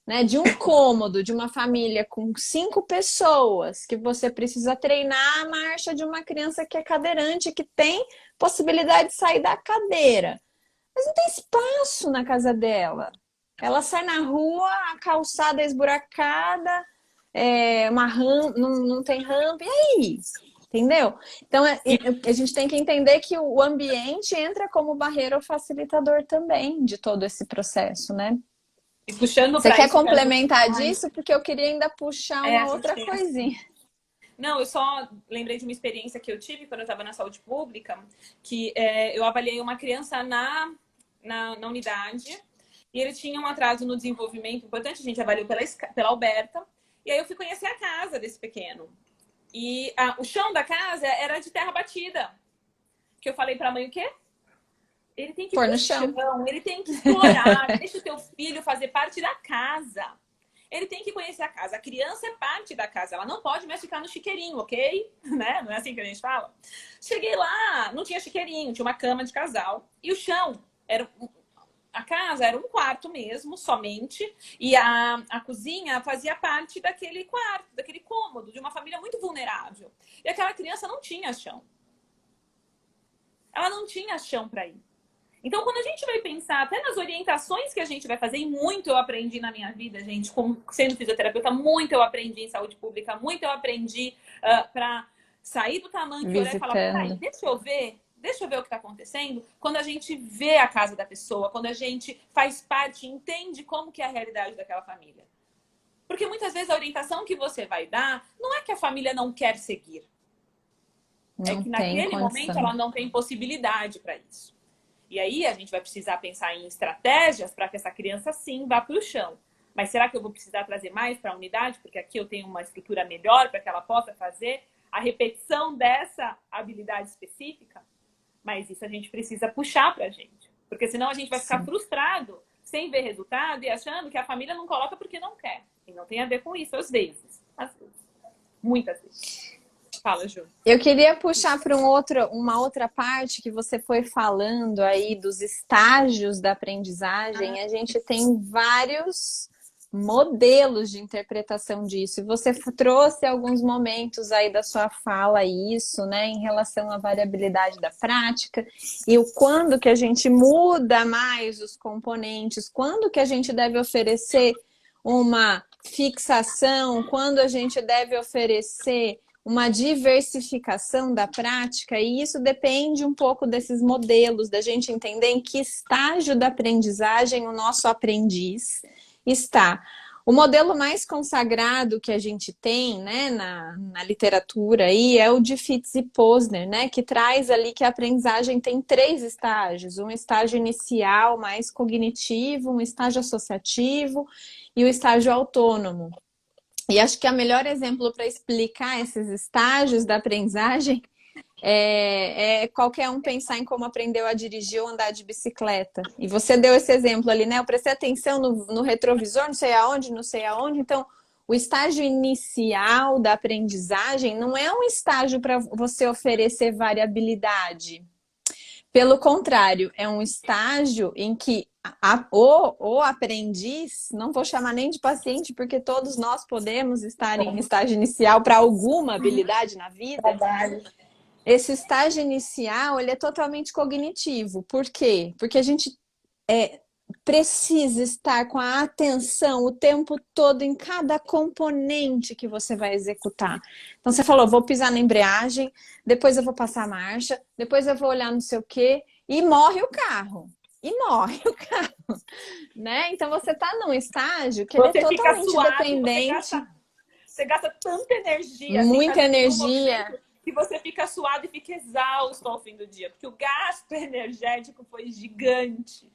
né, de um cômodo, de uma família com 5 pessoas, que você precisa treinar a marcha de uma criança que é cadeirante, que tem possibilidade de sair da cadeira. Mas não tem espaço na casa dela. Ela sai na rua, a calçada é esburacada, não tem rampa, e aí? Entendeu? Então, a gente tem que entender que o ambiente entra como barreira ou facilitador também de todo esse processo, né? E puxando Você quer isso, complementar disso? Porque eu queria ainda puxar uma outra coisinha. Não, eu só lembrei de uma experiência que eu tive quando eu estava na saúde pública, que eu avaliei uma criança na unidade e ele tinha um atraso no desenvolvimento importante. A gente avaliou pela Alberta. E aí eu fui conhecer a casa desse pequeno. E o chão da casa era de terra batida. Que eu falei para a mãe o quê? Ele tem que ir pôr no no chão. Ele tem que explorar. Deixa o teu filho fazer parte da casa. Ele tem que conhecer a casa. A criança é parte da casa. Ela não pode mais ficar no chiqueirinho, ok? Né? Não é assim que a gente fala? Cheguei lá, não tinha chiqueirinho, tinha uma cama de casal. E o chão, a casa era um quarto mesmo, somente. E a cozinha fazia parte daquele quarto, daquele cômodo, de uma família muito vulnerável. E aquela criança não tinha chão. Ela não tinha chão para ir. Então, quando a gente vai pensar até nas orientações que a gente vai fazer, e muito eu aprendi na minha vida, gente, sendo fisioterapeuta, muito eu aprendi em saúde pública, muito eu aprendi para sair do tamanho de olhar e falar, peraí, deixa eu ver o que está acontecendo. Quando a gente vê a casa da pessoa, quando a gente faz parte, entende como que é a realidade daquela família. Porque muitas vezes a orientação que você vai dar não é que a família não quer seguir. É que naquele momento ela não tem possibilidade para isso. E aí a gente vai precisar pensar em estratégias para que essa criança sim vá para o chão. Mas será que eu vou precisar trazer mais para a unidade? Porque aqui eu tenho uma estrutura melhor para que ela possa fazer a repetição dessa habilidade específica? Mas isso a gente precisa puxar para a gente. Porque senão a gente vai ficar frustrado, sem ver resultado e achando que a família não coloca porque não quer. E não tem a ver com isso, às vezes. Muitas vezes. Fala, Ju. Eu queria puxar para uma outra parte que você foi falando aí dos estágios da aprendizagem. A gente tem vários modelos de interpretação disso. E você trouxe alguns momentos aí da sua fala isso, né, em relação à variabilidade da prática e o quando que a gente muda mais os componentes, quando que a gente deve oferecer uma fixação, quando a gente deve oferecer uma diversificação da prática, e isso depende um pouco desses modelos, da gente entender em que estágio da aprendizagem o nosso aprendiz está. O modelo mais consagrado que a gente tem, né, na literatura aí é o de Fitts e Posner, né, que traz ali que a aprendizagem tem 3 estágios, um estágio inicial mais cognitivo, um estágio associativo e o estágio autônomo. E acho que o melhor exemplo para explicar esses estágios da aprendizagem é qualquer um pensar em como aprendeu a dirigir ou andar de bicicleta. E você deu esse exemplo ali, né? Eu prestei atenção no retrovisor, não sei aonde. Então, o estágio inicial da aprendizagem não é um estágio para você oferecer variabilidade. Pelo contrário, é um estágio em que o aprendiz, não vou chamar nem de paciente, porque todos nós podemos estar em estágio inicial para alguma habilidade na vida. Esse estágio inicial, ele é totalmente cognitivo. Por quê? Porque a gente precisa estar com a atenção o tempo todo em cada componente que você vai executar. Então, você falou, vou pisar na embreagem, depois eu vou passar a marcha, depois eu vou olhar não sei o quê, e morre o carro. e morre o carro, né? Então você está num estágio que ele é Você fica totalmente suado, dependente, você gasta tanta energia, assim, muita fazendo um energia. movimento que você fica suado e fica exausto ao fim do dia, porque o gasto energético foi gigante.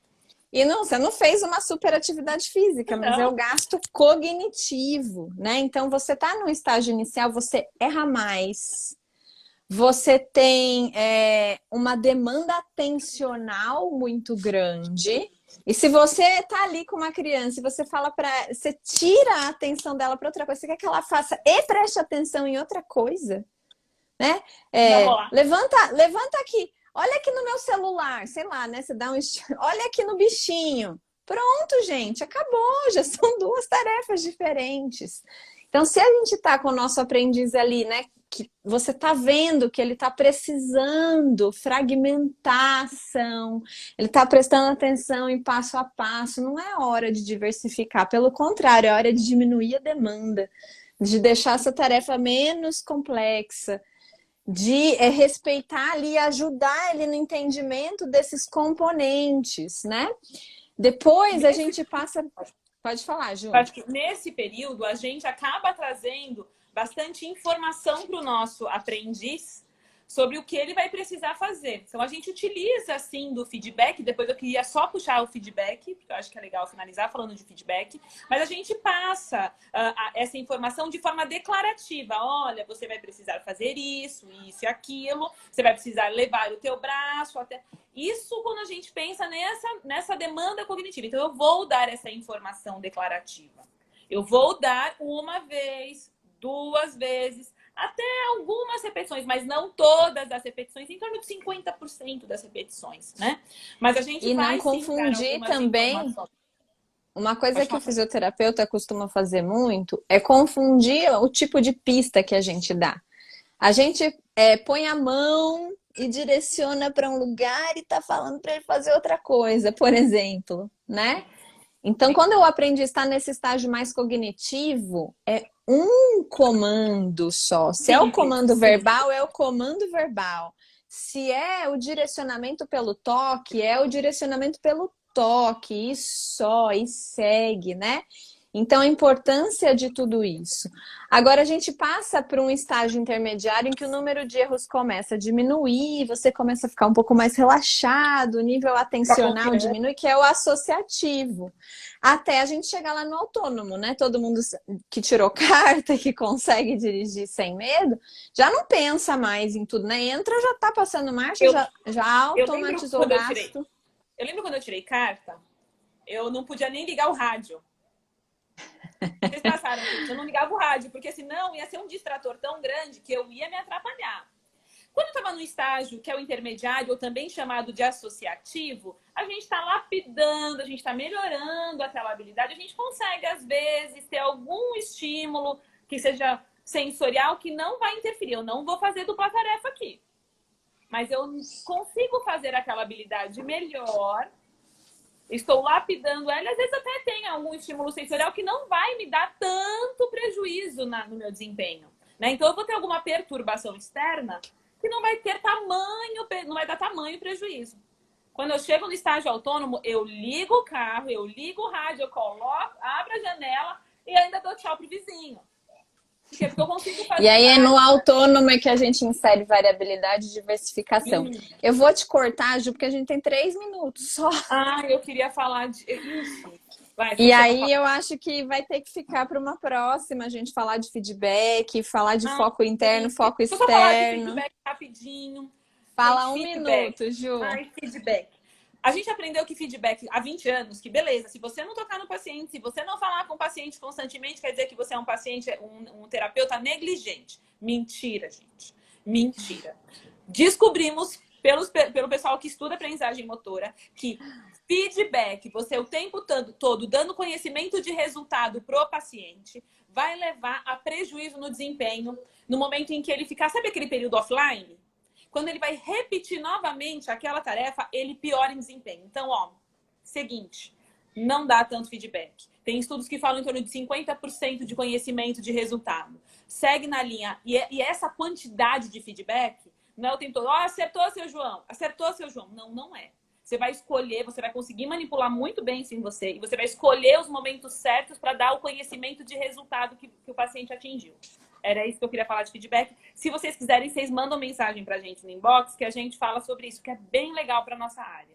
E não, você não fez uma super atividade física, mas é o Não, gasto cognitivo, né? Então você está no estágio inicial, você erra mais, você tem uma demanda atencional muito grande. E se você está ali com uma criança e você fala para, você tira a atenção dela para outra coisa, você quer que ela faça e preste atenção em outra coisa, né? vai rolar. Levanta aqui. Olha aqui no meu celular, sei lá, né? Você dá um olha aqui no bichinho. Pronto, gente, acabou. Já são duas tarefas diferentes. Então, se a gente tá com o nosso aprendiz ali, né? Que você tá vendo que ele tá precisando fragmentar a ação, ele tá prestando atenção em passo a passo, não é hora de diversificar, pelo contrário, é hora de diminuir a demanda, de deixar essa tarefa menos complexa, de respeitar ali, ajudar ele no entendimento desses componentes, né? Depois a gente passa. Pode falar, Ju. Acho que nesse período a gente acaba trazendo bastante informação para o nosso aprendiz sobre o que ele vai precisar fazer. Então a gente utiliza assim do feedback. Depois eu queria só puxar o feedback, porque eu acho que é legal finalizar falando de feedback, mas a gente passa essa informação de forma declarativa. Olha, você vai precisar fazer isso e aquilo, você vai precisar levar o teu braço até. Isso quando a gente pensa nessa demanda cognitiva. Então, eu vou dar essa informação declarativa. Eu vou dar uma vez, duas vezes, até algumas repetições, mas não todas as repetições, em torno de 50% das repetições, né? Mas a gente E vai não sim dar confundir algumas também. informações. Uma coisa Pode que o falar. fisioterapeuta costuma fazer muito é confundir o tipo de pista que a gente dá. A gente põe a mão e direciona para um lugar e está falando para ele fazer outra coisa, por exemplo, né? Então, Sim. quando eu aprendi a estar nesse estágio mais cognitivo, é um comando só. Se é o Simples, comando simples. verbal, é o comando verbal. Se é o direcionamento pelo toque, é o direcionamento pelo toque, e só, e segue, né? Então, a importância de tudo isso. Agora, a gente passa para um estágio intermediário em que o número de erros começa a diminuir, você começa a ficar um pouco mais relaxado, o nível Fica atencional confiante. diminui, que é o associativo. Até a gente chegar lá no autônomo, né? Todo mundo que tirou carta, que consegue dirigir sem medo, já não pensa mais em tudo, né? Entra, já tá passando marcha, Eu, já eu lembro automatizou o quando eu tirei. gasto. Eu lembro quando eu tirei carta, eu não podia nem ligar o rádio. Vocês passaram por isso. Eu não ligava o rádio, porque senão ia ser um distrator tão grande que eu ia me atrapalhar. Quando eu estava no estágio, que é o intermediário, ou também chamado de associativo, a gente está lapidando, a gente está melhorando aquela habilidade, a gente consegue, às vezes, ter algum estímulo que seja sensorial que não vai interferir. Eu não vou fazer dupla tarefa aqui. Mas eu consigo fazer aquela habilidade melhor. Estou lapidando ela, às vezes até tem algum estímulo sensorial que não vai me dar tanto prejuízo no meu desempenho, né? Então eu vou ter alguma perturbação externa que não vai ter tamanho, não vai dar tamanho prejuízo. Quando eu chego no estágio autônomo, eu ligo o carro, eu ligo o rádio, eu coloco, abro a janela e ainda dou tchau pro vizinho. Porque eu consigo fazer E aí é no várias. autônomo que a gente insere variabilidade e diversificação. Eu vou te cortar, Ju, porque a gente tem 3 minutos só. Ah, eu queria falar de. Ixi. Vai, E funciona. aí eu acho que vai ter que ficar para uma próxima, a gente falar de feedback, falar de foco interno, Sim. foco Eu vou falar de externo. feedback rapidinho. Fala Gente, 1 feedback. minuto, Ju. Ai, feedback. A gente aprendeu que feedback há 20 anos, que beleza, se você não tocar no paciente, se você não falar com o paciente constantemente, quer dizer que você é um paciente, um terapeuta negligente. Mentira, gente. Mentira. Descobrimos pelo pessoal que estuda aprendizagem motora que feedback, você o tempo todo dando conhecimento de resultado pro paciente, vai levar a prejuízo no desempenho no momento em que ele ficar, sabe aquele período offline? Quando ele vai repetir novamente aquela tarefa, ele piora em desempenho. Então, ó, seguinte, não dá tanto feedback. Tem estudos que falam em torno de 50% de conhecimento de resultado. Segue na linha. E essa quantidade de feedback, não é o tempo todo, ó, acertou, seu João. Acertou, seu João. Não, não é. Você vai escolher, você vai conseguir manipular muito bem isso em você e você vai escolher os momentos certos para dar o conhecimento de resultado que o paciente atingiu. Era isso que eu queria falar de feedback. Se vocês quiserem, vocês mandam mensagem pra gente no inbox que a gente fala sobre isso, que é bem legal para nossa área.